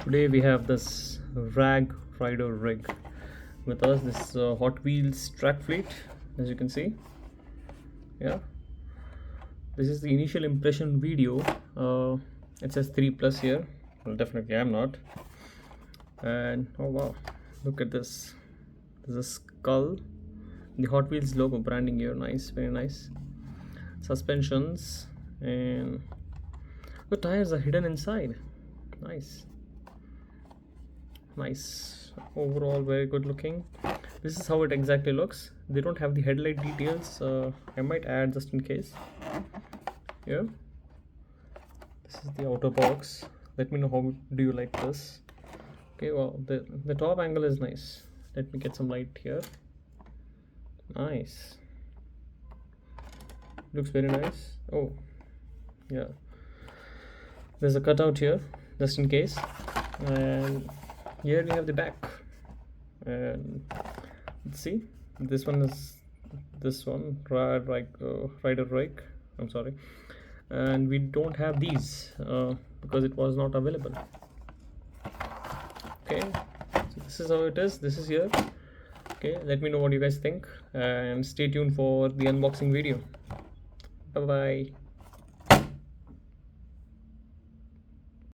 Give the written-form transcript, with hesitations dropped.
Today we have this rag rider rig with us, this Hot Wheels track fleet, as you can see. Yeah, this is the initial impression video. It says 3 plus here. Well, definitely I'm not. And oh wow, look at this. There's a skull, the Hot Wheels logo branding here. Nice, very nice. Suspensions, and the tires are hidden inside. Nice. Nice, overall very good looking. This is how it exactly looks. They don't have the headlight details. I might add just in case. Yeah, this is the outer box. Let me know how do you like this. Okay, well, the top angle is nice. Let me get some light here. Nice, looks very nice. Oh yeah, there's a cutout here just in case. And here we have the back, and let's see, this one is this one rider rake, I'm sorry, and we don't have these because it was not available. Okay, so this is how it is. This is here. Okay, let me know what you guys think and stay tuned for the unboxing video. Bye bye.